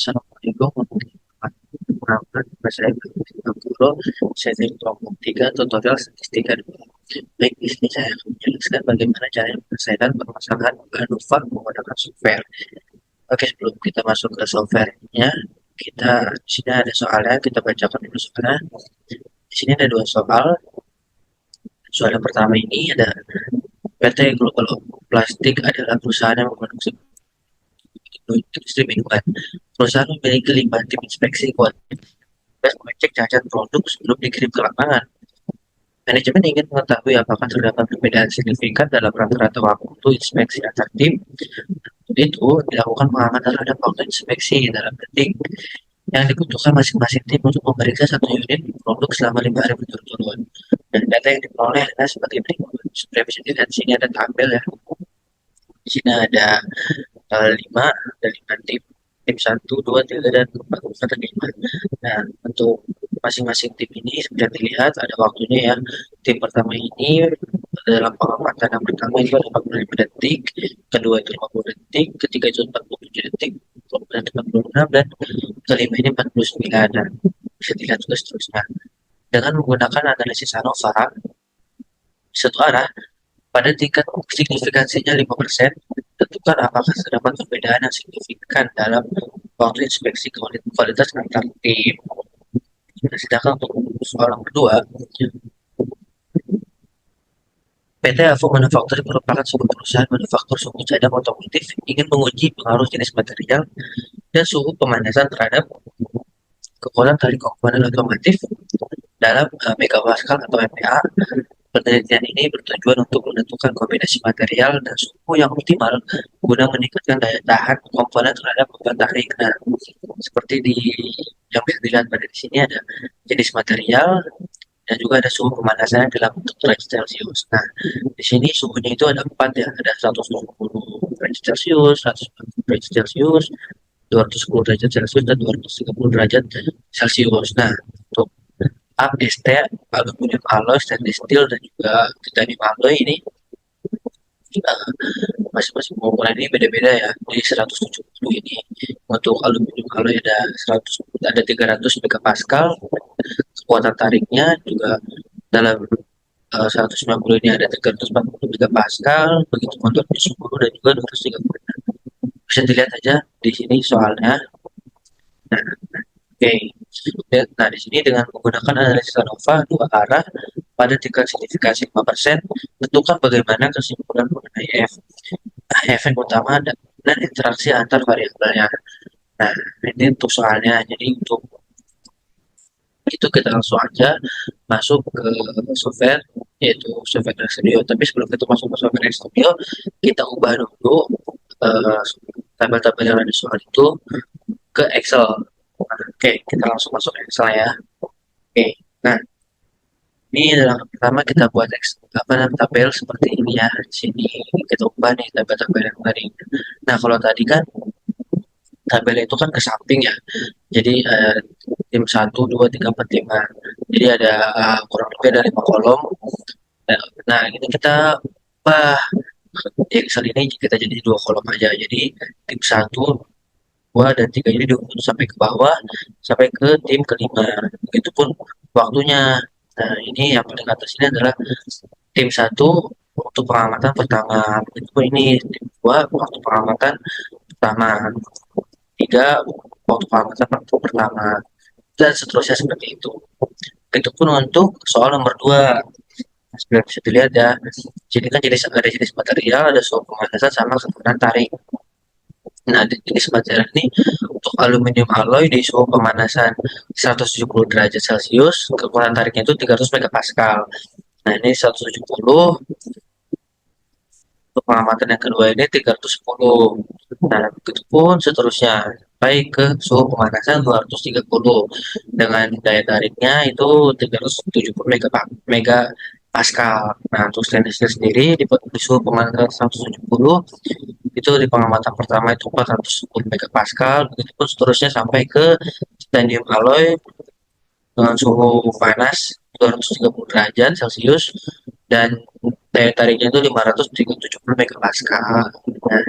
Assalamualaikum warahmatullahi wabarakatuh. Saya Guru, saya dari kelompok 3 tutorial statistika 2. Baik, di sini saya akan menjelaskan bagaimana cara menyelesaikan permasalahan ANOVA menggunakan software. Oke, sebelum kita masuk ke softwarenya, kita di sini ada soalnya, kita bacakan dulu soalnya. Di sini ada dua soal. Soal yang pertama ini ada PT Global Plastik adalah perusahaan yang memproduksi industri minuman. Perusahaan memiliki 5 tim inspeksi kualitas dan mengecek cacat produk sebelum dikirim ke lapangan. Manajemen ingin mengetahui apakah terdapat perbedaan signifikan dalam rata-rata waktu inspeksi antar tim. Untuk itu, dilakukan pengamatan terhadap waktu inspeksi dalam detik yang dibutuhkan masing-masing tim untuk memeriksa satu unit produk selama 5 hari berturut-turut. Dan data yang diperoleh adalah sebagai berikut. Seperti bisa dilihat di sini ada tabel ya. Di sini ada 5 dan 5 tim. Tim 1, 2, 3, dan 4, 4 dan 5. Nah, untuk masing-masing tim ini sudah dilihat ada waktunya ya. Tim pertama ini dalam pengamatan yang pertama itu ada 45 detik, kedua itu 50 detik, ketiga itu 47 detik, keempat 46, dan kelima ini 49. Dan bisa dilihat juga seterusnya. Dengan menggunakan analisis ANOVA, satu arah pada tingkat signifikansinya 5%, tentukan apakah terdapat perbedaan yang signifikan dalam waktu inspeksi kualitas antar tim. Sedangkan untuk soal yang kedua, PT Avo Manufacturing merupakan sebuah perusahaan manufaktur suku cadang otomotif ingin menguji pengaruh jenis material dan suhu pemanasan terhadap kekuatan tarik komponen otomotif dalam megapascal atau MPa. Penelitian ini bertujuan untuk menentukan kombinasi material dan suhu yang optimal guna meningkatkan daya tahan komponen terhadap beban tarik. Nah, seperti di yang bisa dilihat pada di sini ada jenis material dan juga ada suhu pemanasan dalam bentuk derajat Celcius. Nah, di sini suhunya itu ada 4 ya, ada 170 derajat Celcius, 140 derajat Celcius, 210 derajat Celcius, dan 230 derajat Celcius. Nah, untuk ABST, aluminium alloy, stainless steel, dan juga titanium alloy ini masing-masing ukuran ini beda-beda ya. Jadi 170 ini untuk aluminium alloy ada 300 megapascal, kekuatan tariknya juga dalam 190 ini ada 340 megapascal, begitu untuk 10 dan juga 230. Bisa dilihat aja di sini soalnya. Nah, oke. Nah, di sini dengan menggunakan analisis ANOVA dua arah pada tingkat signifikansi 5%, tentukan bagaimana kesimpulan mengenai efek utama dan interaksi antar variabelnya. Nah, ini untuk soalnya. Jadi untuk itu kita langsung aja masuk ke software, yaitu software Studio. Tapi sebelum kita masuk ke software Studio, kita ubah dulu tabel-tabel yang ada di soal itu ke Excel. Oke, kita langsung masuk Excel ya. Oke, nah ini adalah pertama kita buat tabel seperti ini ya. Di sini kita ubah nih tabel-tabel yang tadi. Nah, kalau tadi kan tabel itu kan ke samping ya. Jadi tim 1, 2, 3, 4, 5. Jadi ada kurang lebih ada 5 kolom. Nah, ini kita ubah di Excel ini kita jadi 2 kolom aja. Jadi tim 1, 2, dan 3 ini diurut sampai ke bawah sampai ke tim kelima. Begitupun waktunya. Nah, ini yang paling atas ini adalah tim 1 untuk pengamatan pertama. Begitupun ini tim 2 waktu pengamatan pertama. 3 waktu pengamatan pertama. Dan seterusnya seperti itu. Begitupun untuk soal nomor 2. Nah, bisa dilihat ya. Jadi kan ada jenis material, ada suhu pemanasan sama kekuatan tarik. Nah, di jenis material ini untuk aluminium alloy di suhu pemanasan 170 derajat Celcius, kekuatan tariknya itu 300 megapascal. Nah, ini 170. Untuk pengamatan yang kedua ini 310. Nah, begitupun seterusnya sampai ke suhu pemanasan 230 dengan daya tariknya itu 370 megapascal. Nah, untuk stainless steel sendiri di suhu pemanasan 170 itu di pengamatan pertama itu 410 megapascal, begitupun seterusnya sampai ke titanium alloy dengan suhu panas 230 derajat Celcius dan daya tariknya itu 570 megapascal. Nah,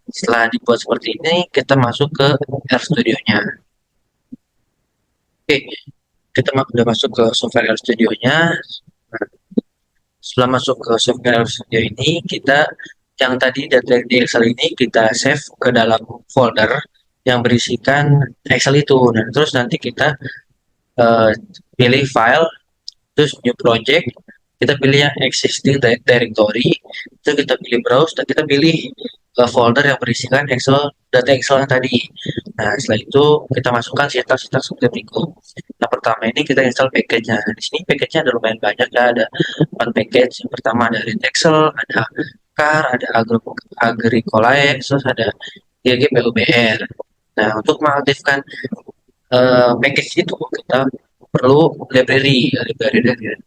Setelah dibuat seperti ini, kita masuk ke RStudio-nya. Oke, kita udah masuk ke software RStudio-nya. Nah, setelah masuk ke software RStudio ini, kita yang tadi data di Excel ini kita save ke dalam folder yang berisikan Excel itu. Nah, terus nanti kita eh, pilih file, terus new project, kita pilih yang existing directory, itu kita pilih browse, dan kita pilih folder yang berisikan Excel, data Excel yang tadi. Nah, setelah itu kita masukkan sintak-sintak seperti berikut. Nah, pertama ini kita install package-nya. Di sini package-nya ada lumayan banyak ya, ada 4 package. Yang pertama ada Read Excel, ada CAR, ada Agricolae, terus ada GGPUBR. Nah, untuk mengaktifkan package itu kita perlu library dari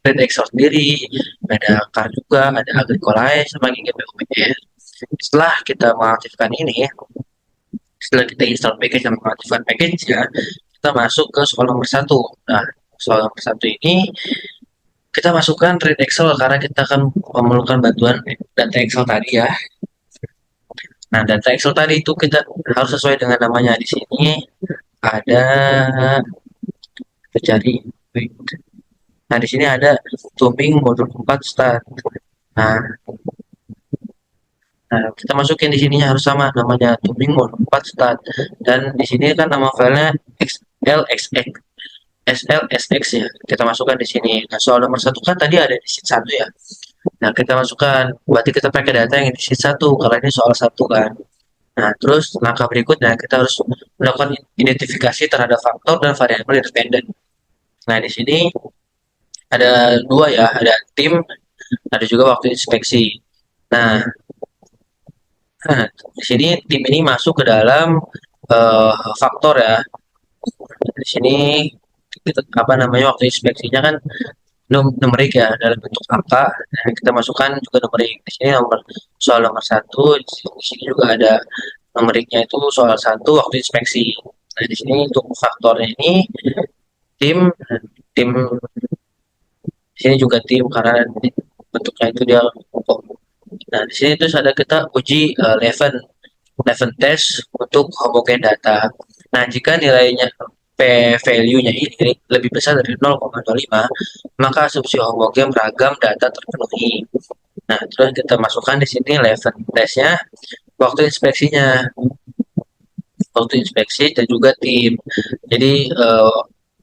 Red Excel sendiri, ada CAR juga, ada Agricolae sama GGPUBR. Setelah kita mengaktifkan ini, setelah kita install package dan mengaktifkan package ya, kita masuk ke soal nomor satu. Nah, soal nomor satu ini kita masukkan Red Excel karena kita akan memerlukan bantuan data Excel tadi ya. Nah, data Excel tadi itu kita harus sesuai dengan namanya. Di sini ada, kita cari. Nah, di sini ada Tumbing modul 4 start. Nah, kita masukin di sininya harus sama namanya Tumbing modul 4 start. Dan di sini kan nama filenya XLXX. SLSX ya, kita masukkan di sini. Nah, soal nomor satu kan tadi ada di sheet 1 ya. Nah, kita masukkan, berarti kita pakai data yang di sheet 1, kalau ini soal satu kan. Nah, terus langkah berikutnya kita harus melakukan identifikasi terhadap faktor dan variabel independen. Nah, di sini ada dua ya, ada tim, ada juga waktu inspeksi. Nah, di sini tim ini masuk ke dalam faktor ya. Di sini kita, apa namanya, waktu inspeksinya kan numerik ya dalam bentuk angka. Nah, kita masukkan juga numerik. Di sini soal nomor satu, di sini juga ada numeriknya itu soal satu waktu inspeksi. Nah, di sini untuk faktornya ini tim tim di sini juga tim karena bentuknya itu dia kelompok. Nah, di sini terus ada kita uji Leven test untuk homogen data. Nah, jika nilainya value-nya ini lebih besar dari 0,05, maka asumsi homogen beragam data terpenuhi. Nah, terus kita masukkan di sini Leven testnya, waktu inspeksinya, waktu inspeksi dan juga tim. Jadi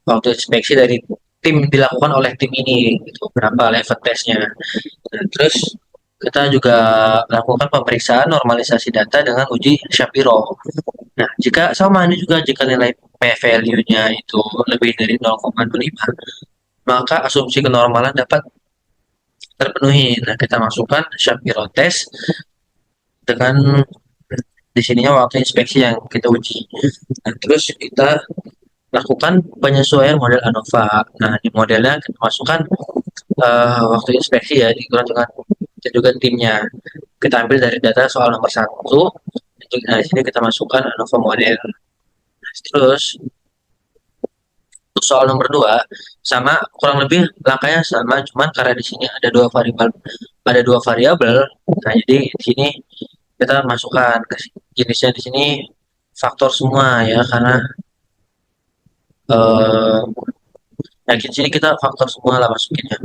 waktu inspeksi dari tim dilakukan oleh tim ini, gitu, berapa level testnya. Nah, terus kita juga lakukan pemeriksaan normalisasi data dengan uji Shapiro. Nah, jika sama ini juga jika nilai p-value-nya itu lebih dari 0,25, maka asumsi kenormalan dapat terpenuhi. Nah, kita masukkan Shapiro test dengan di sininya waktu inspeksi yang kita uji. Nah, terus kita lakukan penyesuaian model ANOVA. Nah, di modelnya kita masukkan waktu inspeksi ya, dikurangi dengan dan juga timnya. Kita ambil dari data soal nomor satu. Nah, di sini kita masukkan ANOVA model. Terus untuk soal nomor 2 sama, kurang lebih langkahnya sama, cuman karena di sini ada dua variabel. Nah, jadi di sini kita masukkan ke jenisnya di sini faktor semua ya, karena eh, nah di sini kita faktor semua lah masukinnya.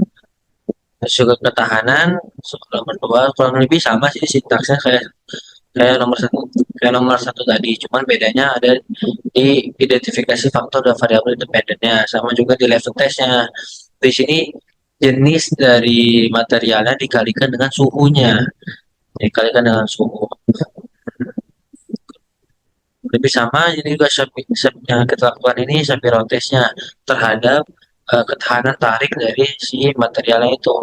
Terus juga ketahanan soal nomor 2 kurang lebih sama sih sintaksnya kayak kayak nomor satu kayak nomor satu tadi, cuman bedanya ada di identifikasi faktor dan variabel independennya, sama juga di level testnya. Di sini jenis dari materialnya dikalikan dengan suhunya, dikalikan dengan suhu. Lebih sama ini juga yang kita lakukan ini Shapiro testnya terhadap ketahanan tarik dari si materialnya itu,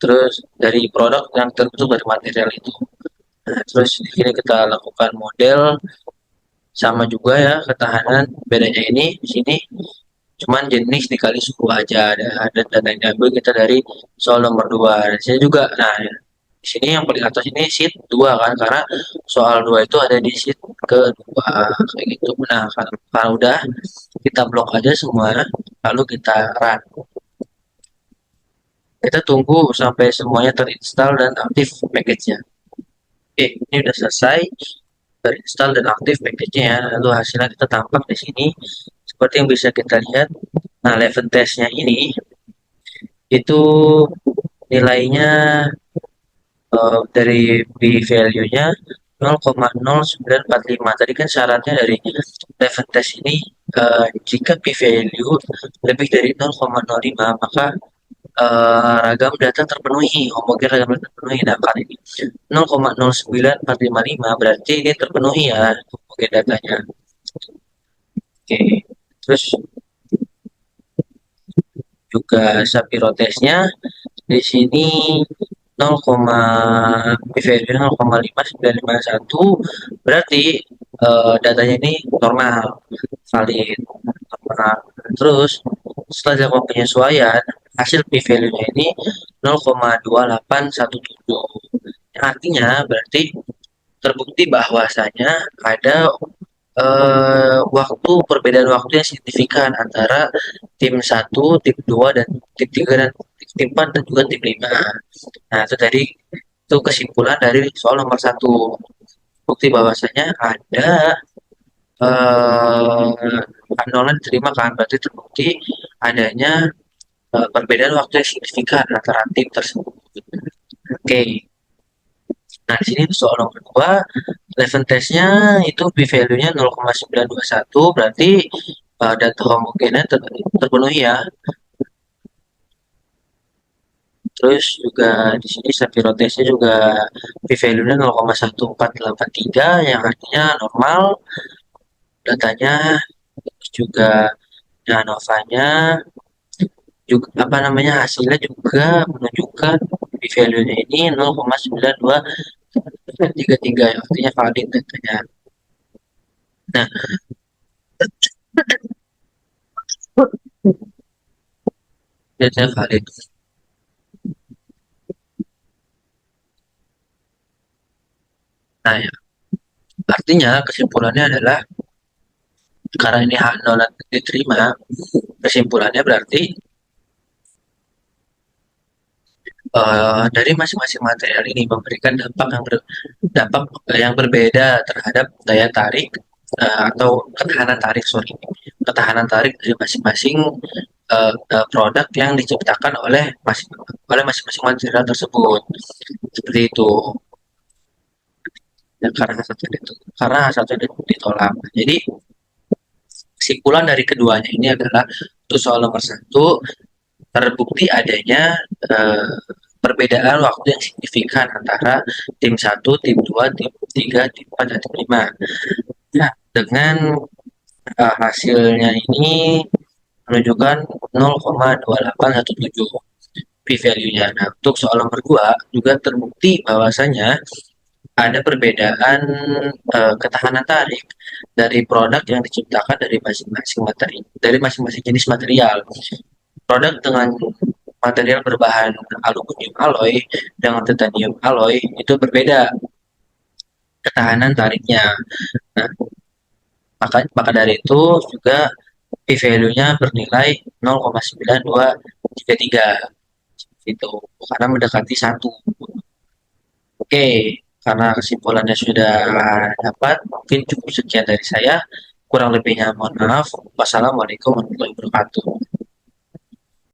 terus dari produk yang terbentuk dari material itu. Nah, terus di sini kita lakukan model sama juga ya, ketahanan bedanya ini di sini cuman jenis dikali suhu aja. Ada data yang diambil kita dari soal nomor 2. Di sini juga, nah di sini yang paling atas ini sheet 2 kan, karena soal 2 itu ada di sheet kedua kayak gitu. Nah, kalau udah kita blok aja semua, lalu kita run. Kita tunggu sampai semuanya terinstall dan aktif package-nya. Oke, ini udah selesai terinstall dan aktif package-nya ya. Lalu hasilnya kita tampak di sini seperti yang bisa kita lihat. Nah, level test-nya ini itu nilainya dari p value-nya 0,0945. Tadi kan syaratnya dari level test ini jika p value lebih dari 0,05 maka ragam data terpenuhi, homogen ragam data terpenuhi. Nah, kali ini 0,09455 berarti ini terpenuhi ya homogen datanya. Oke, terus juga Shapiro testnya di sini 0, p-value 0,5951 berarti datanya ini normal, valid, normal. Terus setelah dilakukan penyesuaian hasil p-value-nya ini 0,2817. Artinya berarti terbukti bahwasanya ada waktu perbedaan waktu yang signifikan antara tim satu, tim 2 dan tim 3 dan tim 4 dan juga tim 5. Nah, itu tadi itu kesimpulan dari soal nomor satu. Bukti bahwasanya ada anolan diterima kan, berarti terbukti adanya perbedaan waktu yang signifikan antara tim tersebut. Oke, nah di sini soal nomor 2, level testnya itu p-value-nya 0,921 berarti data homogennya terpenuhi ya. Terus juga di sini Shapiro testnya juga p-value-nya 0,1483 yang artinya normal datanya. Terus juga ANOVA-nya juga apa namanya hasilnya juga menunjukkan p-value-nya ini 0,9233 yang artinya valid datanya. Nah, datanya valid. Nah, ya, artinya kesimpulannya adalah karena ini hak nolak diterima, kesimpulannya berarti dari masing-masing material ini memberikan dampak yang berbeda terhadap daya tarik atau ketahanan tarik, sorry, ketahanan tarik dari masing-masing produk yang diciptakan oleh masing-masing material tersebut. Seperti itu. Ya, karena satu ditolak. Jadi kesimpulan dari keduanya ini adalah untuk soal nomor satu terbukti adanya eh, perbedaan waktu yang signifikan antara tim satu, tim 2, tim 3, tim 4, dan tim 5. Nah, dengan hasilnya ini menunjukkan 0,2817 p-value-nya. Nah, untuk soal nomor 2 juga terbukti bahwasanya ada perbedaan ketahanan tarik dari produk yang diciptakan dari masing-masing jenis material. Produk dengan material berbahan aluminium alloy dengan titanium alloy itu berbeda ketahanan tariknya. Nah, maka dari itu juga p-value-nya bernilai 0,9233 itu karena mendekati satu. Oke, karena kesimpulannya sudah dapat, mungkin cukup sekian dari saya. Kurang lebihnya mohon maaf. Wassalamualaikum warahmatullahi wabarakatuh.